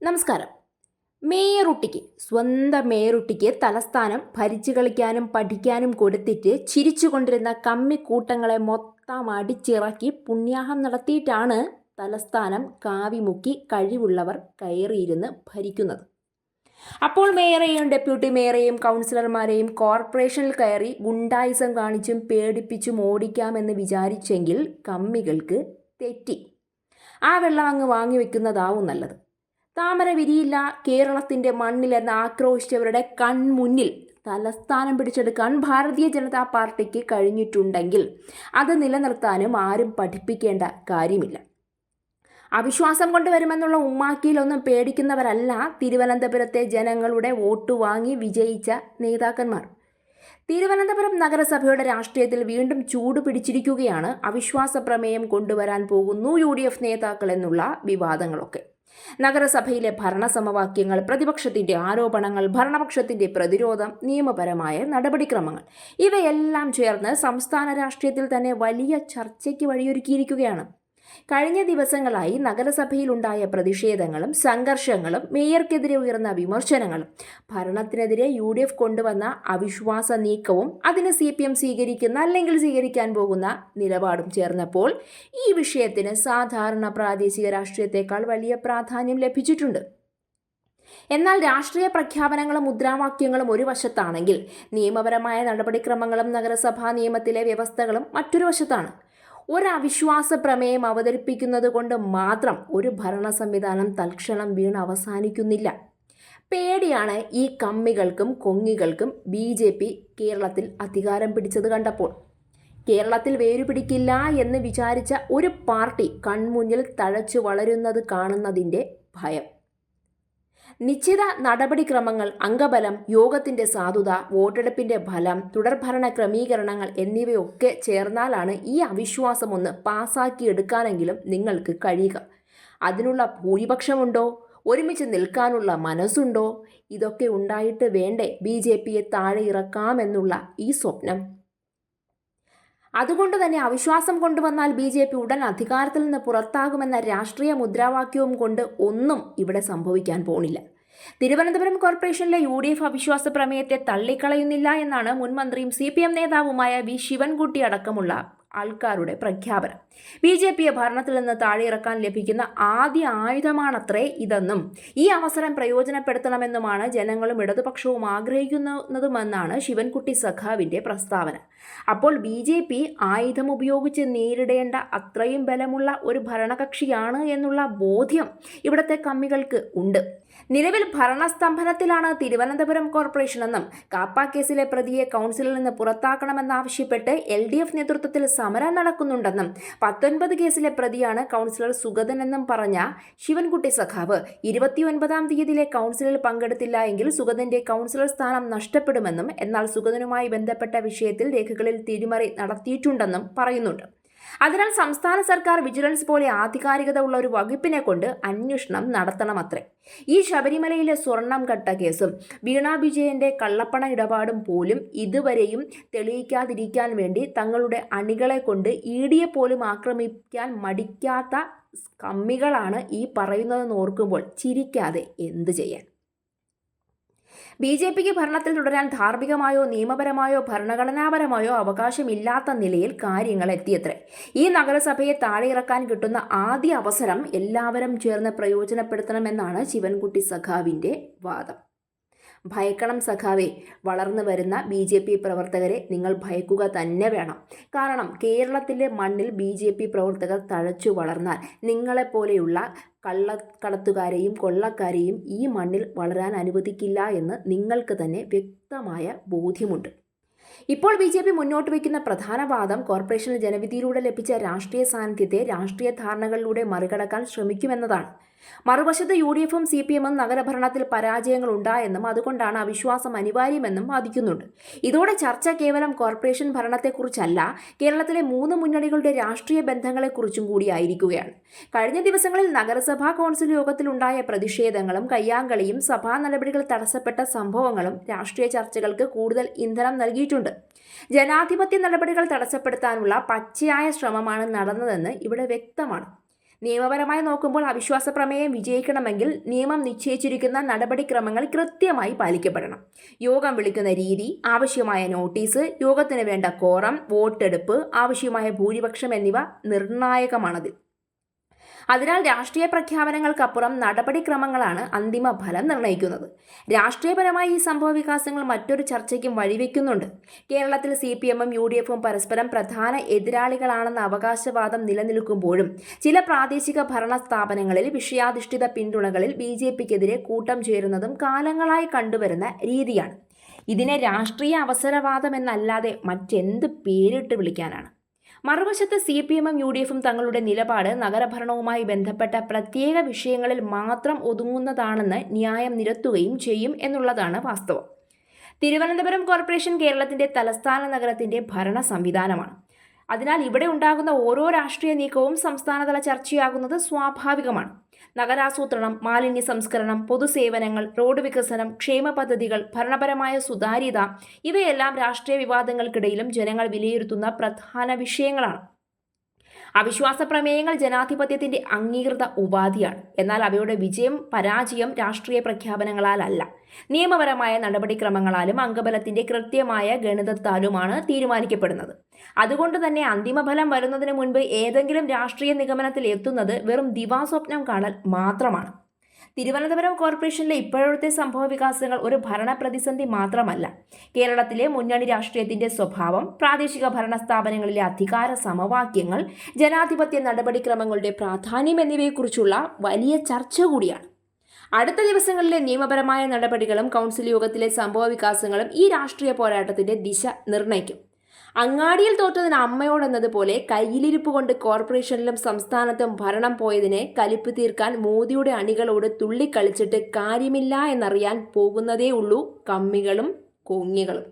നമസ്കാരം. സ്വന്തം മേയറുട്ടിക്ക് തലസ്ഥാനം ഭരിച്ചു കളിക്കാനും പഠിക്കാനും കൊടുത്തിട്ട് ചിരിച്ചുകൊണ്ടിരുന്ന കമ്മിക്കൂട്ടങ്ങളെ മൊത്തം അടിച്ചിറക്കി പുണ്യാഹം നടത്തിയിട്ടാണ് തലസ്ഥാനം കാവിമുക്കി കഴിവുള്ളവർ കയറിയിരുന്ന് ഭരിക്കുന്നത്. അപ്പോൾ മേയറെയും ഡെപ്യൂട്ടി മേയറെയും കൗൺസിലർമാരെയും കോർപ്പറേഷനിൽ കയറി ഗുണ്ടായിസം കാണിച്ചും പേടിപ്പിച്ചും ഓടിക്കാമെന്ന് വിചാരിച്ചെങ്കിൽ കമ്മികൾക്ക് തെറ്റി. ആ വെള്ളം അങ്ങ് വാങ്ങിവെക്കുന്നതാവും നല്ലത്. താമര വിരിയില്ല കേരളത്തിൻ്റെ മണ്ണിലെന്ന് ആക്രോശിച്ചവരുടെ കൺമുന്നിൽ തലസ്ഥാനം പിടിച്ചെടുക്കാൻ ഭാരതീയ ജനതാ പാർട്ടിക്ക് കഴിഞ്ഞിട്ടുണ്ടെങ്കിൽ അത് നിലനിർത്താനും ആരും പഠിപ്പിക്കേണ്ട കാര്യമില്ല. അവിശ്വാസം കൊണ്ടുവരുമെന്നുള്ള ഉമ്മാക്കിയിലൊന്നും പേടിക്കുന്നവരല്ല തിരുവനന്തപുരത്തെ ജനങ്ങളുടെ വോട്ട് വാങ്ങി വിജയിച്ച നേതാക്കന്മാർ. തിരുവനന്തപുരം നഗരസഭയുടെ രാഷ്ട്രീയത്തിൽ വീണ്ടും ചൂട് പിടിച്ചിരിക്കുകയാണ് അവിശ്വാസ പ്രമേയം കൊണ്ടുവരാൻ പോകുന്നു UDF നേതാക്കൾ എന്നുള്ള വിവാദങ്ങളൊക്കെ. നഗരസഭയിലെ ഭരണസമവാക്യങ്ങൾ, പ്രതിപക്ഷത്തിന്റെ ആരോപണങ്ങൾ, ഭരണപക്ഷത്തിന്റെ പ്രതിരോധം, നിയമപരമായ നടപടിക്രമങ്ങൾ ഇവയെല്ലാം ചേർന്ന് സംസ്ഥാന രാഷ്ട്രീയത്തിൽ തന്നെ വലിയ ചർച്ചയ്ക്ക് വഴിയൊരുക്കിയിരിക്കുകയാണ്. കഴിഞ്ഞ ദിവസങ്ങളായി നഗരസഭയിലുണ്ടായ പ്രതിഷേധങ്ങളും സംഘർഷങ്ങളും, മേയർക്കെതിരെ ഉയർന്ന വിമർശനങ്ങളും, ഭരണത്തിനെതിരെ UDF കൊണ്ടുവന്ന അവിശ്വാസ നീക്കവും അതിന് CPM സ്വീകരിക്കുന്ന അല്ലെങ്കിൽ സ്വീകരിക്കാൻ പോകുന്ന നിലപാടും ചേർന്നപ്പോൾ ഈ വിഷയത്തിന് സാധാരണ പ്രാദേശിക രാഷ്ട്രീയത്തെക്കാൾ വലിയ പ്രാധാന്യം ലഭിച്ചിട്ടുണ്ട്. എന്നാൽ രാഷ്ട്രീയ പ്രഖ്യാപനങ്ങളും മുദ്രാവാക്യങ്ങളും ഒരു വശത്താണെങ്കിൽ നിയമപരമായ നടപടിക്രമങ്ങളും നഗരസഭാ നിയമത്തിലെ വ്യവസ്ഥകളും മറ്റൊരു വശത്താണ്. ഒരു അവിശ്വാസ പ്രമേയം അവതരിപ്പിക്കുന്നത് കൊണ്ട് മാത്രം ഒരു ഭരണ സംവിധാനം തൽക്ഷണം വീണ് അവസാനിക്കുന്നില്ല. പേടിയാണ് ഈ കമ്മികൾക്കും കൊങ്ങികൾക്കും BJP കേരളത്തിൽ അധികാരം പിടിച്ചത് കണ്ടപ്പോൾ. കേരളത്തിൽ വേരുപിടിക്കില്ല എന്ന് വിചാരിച്ച ഒരു പാർട്ടി കൺമുന്നിൽ തഴച്ചു വളരുന്നത് കാണുന്നതിൻ്റെ ഭയം. നിശ്ചിത നടപടിക്രമങ്ങൾ, അംഗബലം, യോഗത്തിൻ്റെ സാധുത, വോട്ടെടുപ്പിൻ്റെ ഫലം, തുടർഭരണ ക്രമീകരണങ്ങൾ എന്നിവയൊക്കെ ചേർന്നാലാണ് ഈ അവിശ്വാസം ഒന്ന് പാസാക്കിയെടുക്കാനെങ്കിലും നിങ്ങൾക്ക് കഴിയുക. അതിനുള്ള ഭൂരിപക്ഷമുണ്ടോ? ഒരുമിച്ച് നിൽക്കാനുള്ള മനസ്സുണ്ടോ? ഇതൊക്കെ ഉണ്ടായിട്ട് വേണ്ടേ BJPയെ താഴെ ഇറക്കാമെന്നുള്ള ഈ സ്വപ്നം? അതുകൊണ്ട് തന്നെ അവിശ്വാസം കൊണ്ടുവന്നാൽ BJP ഉടൻ അധികാരത്തിൽ നിന്ന് പുറത്താകുമെന്ന രാഷ്ട്രീയ മുദ്രാവാക്യവും കൊണ്ട് ഒന്നും ഇവിടെ സംഭവിക്കാൻ പോണില്ല. തിരുവനന്തപുരം കോർപ്പറേഷനിലെ UDF അവിശ്വാസ പ്രമേയത്തെ തള്ളിക്കളയുന്നില്ല എന്നാണ് മുൻ മന്ത്രിയും CPM നേതാവുമായ ശിവൻകുട്ടി അടക്കമുള്ള ആൾക്കാരുടെ പ്രഖ്യാപനം. BJPയെ ഭരണത്തിൽ നിന്ന് താഴെയിറക്കാൻ ലഭിക്കുന്ന ആദ്യ ആയുധമാണത്രേ ഇതെന്നും ഈ അവസരം പ്രയോജനപ്പെടുത്തണമെന്നുമാണ് ജനങ്ങളും ഇടതുപക്ഷവും ആഗ്രഹിക്കുന്നതുമെന്നാണ് ശിവൻകുട്ടി സഖാവിൻ്റെ പ്രസ്താവന. അപ്പോൾ BJP ആയുധം ഉപയോഗിച്ച് നേരിടേണ്ട അത്രയും ബലമുള്ള ഒരു ഭരണകക്ഷിയാണ് എന്നുള്ള ബോധ്യം ഇവിടുത്തെ കമ്മികൾക്ക് ഉണ്ട്. നിലവിൽ ഭരണസ്തംഭനത്തിലാണ് തിരുവനന്തപുരം കോർപ്പറേഷനെന്നും കാപ്പ കേസിലെ പ്രതിയെ കൗൺസിലിൽ നിന്ന് പുറത്താക്കണമെന്നാവശ്യപ്പെട്ട് LDF നേതൃത്വത്തിൽ സമരം നടക്കുന്നുണ്ടെന്നും 19 കേസിലെ പ്രതിയാണ് കൗൺസിലർ സുഗതനെന്നും പറഞ്ഞ ശിവൻകുട്ടി സഖാവ് 29-ാം തീയതിയിലെ കൗൺസിലിൽ പങ്കെടുത്തില്ല എങ്കിൽ സുഗതന്റെ കൗൺസിലർ സ്ഥാനം നഷ്ടപ്പെടുമെന്നും എന്നാൽ സുഗതനുമായി ബന്ധപ്പെട്ട വിഷയത്തിൽ രേഖകളിൽ തിരിമറി നടത്തിയിട്ടുണ്ടെന്നും പറയുന്നുണ്ട്. അതിനാൽ സംസ്ഥാന സർക്കാർ വിജിലൻസ് പോലെ ആധികാരികത ഉള്ള ഒരു വകുപ്പിനെ കൊണ്ട് അന്വേഷണം നടത്തണമത്രേ. ഈ ശബരിമലയിലെ സ്വർണം കട്ട കേസും വീണ വിജയന്റെ കള്ളപ്പണ ഇടപാടും പോലും ഇതുവരെയും തെളിയിക്കാതിരിക്കാൻ വേണ്ടി തങ്ങളുടെ അണികളെ കൊണ്ട് EDയെ പോലും ആക്രമിക്കാൻ മടിക്കാത്ത കമ്മികളാണ് ഈ പറയുന്നതെന്ന് ഓർക്കുമ്പോൾ ചിരിക്കാതെ എന്തു ചെയ്യാൻ? BJPക്ക് ഭരണത്തിൽ തുടരാൻ ധാർമ്മികമായോ നിയമപരമായോ ഭരണഘടനാപരമായോ അവകാശമില്ലാത്ത നിലയിൽ കാര്യങ്ങൾ എത്തിയത്രേ. ഈ നഗരസഭയെ താഴെയിറക്കാൻ കിട്ടുന്ന ആദ്യ അവസരം എല്ലാവരും ചേർന്ന് പ്രയോജനപ്പെടുത്തണമെന്നാണ് ശിവൻകുട്ടി സഖാവിൻ്റെ വാദം. ഭയക്കണം സഖാവേ, വളർന്നു വരുന്ന BJP പ്രവർത്തകരെ നിങ്ങൾ ഭയക്കുക തന്നെ വേണം. കാരണം കേരളത്തിലെ മണ്ണിൽ BJP പ്രവർത്തകർ തഴച്ചു വളർന്നാൽ നിങ്ങളെപ്പോലെയുള്ള കള്ളക്കടത്തുകാരെയും കൊള്ളക്കാരെയും ഈ മണ്ണിൽ വളരാൻ അനുവദിക്കില്ല എന്ന് നിങ്ങൾക്ക് തന്നെ വ്യക്തമായ ബോധ്യമുണ്ട്. ഇപ്പോൾ BJP മുന്നോട്ട് വയ്ക്കുന്ന പ്രധാന വാദം കോർപ്പറേഷനിൽ ജനവിധിയിലൂടെ ലഭിച്ച രാഷ്ട്രീയ സാന്നിധ്യത്തെ രാഷ്ട്രീയ ധാരണകളിലൂടെ മറികടക്കാൻ ശ്രമിക്കുമെന്നതാണ്. മറുവശത്ത് UDFും CPMും നഗരഭരണത്തിൽ പരാജയങ്ങൾ ഉണ്ടായെന്നും അതുകൊണ്ടാണ് അവിശ്വാസം അനിവാര്യമെന്നും വാദിക്കുന്നുണ്ട്. ഇതോടെ ചർച്ച കേവലം കോർപ്പറേഷൻ ഭരണത്തെക്കുറിച്ചല്ല, കേരളത്തിലെ 3 മുന്നണികളുടെ രാഷ്ട്രീയ ബന്ധങ്ങളെക്കുറിച്ചും കൂടിയായിരിക്കുകയാണ്. കഴിഞ്ഞ ദിവസങ്ങളിൽ നഗരസഭാ കൗൺസിൽ യോഗത്തിലുണ്ടായ പ്രതിഷേധങ്ങളും കയ്യാങ്കളിയും സഭാ നടപടികൾ തടസ്സപ്പെട്ട സംഭവങ്ങളും രാഷ്ട്രീയ ചർച്ചകൾക്ക് കൂടുതൽ ഇന്ധനം നൽകിയിട്ടുണ്ട്. ജനാധിപത്യ നടപടികൾ തടസ്സപ്പെടുത്താനുള്ള പച്ചയായ ശ്രമമാണ് നടന്നതെന്ന് ഇവിടെ വ്യക്തമാണ്. നിയമപരമായി നോക്കുമ്പോൾ അവിശ്വാസ പ്രമേയം വിജയിക്കണമെങ്കിൽ നിയമം നിശ്ചയിച്ചിരിക്കുന്ന നടപടിക്രമങ്ങൾ കൃത്യമായി പാലിക്കപ്പെടണം. യോഗം വിളിക്കുന്ന രീതി, ആവശ്യമായ നോട്ടീസ്, യോഗത്തിന് വേണ്ട കോറം, വോട്ടെടുപ്പ്, ആവശ്യമായ ഭൂരിപക്ഷം എന്നിവ നിർണായകമാണതിൽ. അതിനാൽ രാഷ്ട്രീയ പ്രഖ്യാപനങ്ങൾക്കപ്പുറം നടപടിക്രമങ്ങളാണ് അന്തിമ ഫലം നിർണ്ണയിക്കുന്നത്. രാഷ്ട്രീയപരമായി ഈ സംഭവ വികാസങ്ങൾ മറ്റൊരു ചർച്ചയ്ക്കും വഴിവെക്കുന്നുണ്ട്. കേരളത്തിൽ CPM-ഉം UDF-ഉം പരസ്പരം പ്രധാന എതിരാളികളാണെന്ന അവകാശവാദം നിലനിൽക്കുമ്പോഴും ചില പ്രാദേശിക ഭരണ സ്ഥാപനങ്ങളിൽ വിഷയാധിഷ്ഠിത പിന്തുണകളിൽ BJP-ക്കെതിരെ കൂട്ടം ചേരുന്നതും കാലങ്ങളായി കണ്ടുവരുന്ന രീതിയാണ്. ഇതിനെ രാഷ്ട്രീയ അവസരവാദം എന്നല്ലാതെ മറ്റെന്ത് പേരിട്ട് വിളിക്കാനാണ്? മറുവശത്ത് CPM-ഉം UDF-ഉം തങ്ങളുടെ നിലപാട് നഗരഭരണവുമായി ബന്ധപ്പെട്ട പ്രത്യേക വിഷയങ്ങളിൽ മാത്രം ഒതുങ്ങുന്നതാണെന്ന് ന്യായം നിരത്തുകയും ചെയ്യും എന്നുള്ളതാണ് വാസ്തവം. തിരുവനന്തപുരം കോർപ്പറേഷൻ കേരളത്തിന്റെ തലസ്ഥാന നഗരത്തിന്റെ ഭരണ സംവിധാനമാണ്. അതിനാൽ ഇവിടെ ഉണ്ടാകുന്ന ഓരോ രാഷ്ട്രീയ നീക്കവും സംസ്ഥാനതല ചർച്ചയാകുന്നത് സ്വാഭാവികമാണ്. നഗരാസൂത്രണം, മാലിന്യ സംസ്കരണം, പൊതുസേവനങ്ങൾ, റോഡ് വികസനം, ക്ഷേമ പദ്ധതികൾ, ഭരണപരമായ സുതാര്യത ഇവയെല്ലാം രാഷ്ട്രീയ വിവാദങ്ങൾക്കിടയിലും ജനങ്ങൾ വിലയിരുത്തുന്ന പ്രധാന വിഷയങ്ങളാണ്. അവിശ്വാസ പ്രമേയങ്ങൾ ജനാധിപത്യത്തിന്റെ അംഗീകൃത ഉപാധിയാണ്. എന്നാൽ അവയുടെ വിജയം പരാജയം രാഷ്ട്രീയ പ്രഖ്യാപനങ്ങളാലല്ല, നിയമപരമായ നടപടിക്രമങ്ങളാലും അംഗബലത്തിന്റെ കൃത്യമായ ഗണിതത്താലുമാണ് തീരുമാനിക്കപ്പെടുന്നത്. അതുകൊണ്ട് തന്നെ അന്തിമഫലം വരുന്നതിന് മുൻപ് ഏതെങ്കിലും രാഷ്ട്രീയ നിഗമനത്തിൽ എത്തുന്നത് വെറും ദിവാസ്വപ്നം കാണൽ മാത്രമാണ്. തിരുവനന്തപുരം കോർപ്പറേഷനിലെ ഇപ്പോഴത്തെ സംഭവ വികാസങ്ങൾ ഒരു ഭരണ പ്രതിസന്ധി മാത്രമല്ല. കേരളത്തിലെ മുന്നണി രാഷ്ട്രീയത്തിന്റെ സ്വഭാവം, പ്രാദേശിക ഭരണ സ്ഥാപനങ്ങളിലെ അധികാര സമവാക്യങ്ങൾ, ജനാധിപത്യ നടപടിക്രമങ്ങളുടെ പ്രാധാന്യം എന്നിവയെക്കുറിച്ചുള്ള വലിയ ചർച്ച കൂടിയാണ്. അടുത്ത ദിവസങ്ങളിലെ നിയമപരമായ നടപടികളും കൗൺസിൽ യോഗത്തിലെ സംഭവ വികാസങ്ങളും ഈ രാഷ്ട്രീയ പോരാട്ടത്തിന്റെ ദിശ നിർണ്ണയിക്കും. അങ്ങാടിയിൽ തോറ്റതിന് അമ്മയോടെന്നതുപോലെ കയ്യിലിരിപ്പ് കൊണ്ട് കോർപ്പറേഷനിലും സംസ്ഥാനത്തും ഭരണം പോയതിനെ കലിപ്പ് തീർക്കാൻ മോദിയുടെ അണികളോട് തുള്ളിക്കളിച്ചിട്ട് കാര്യമില്ല എന്നറിയാൻ പോകുന്നതേ ഉള്ളൂ കമ്മികളും കൊങ്ങികളും.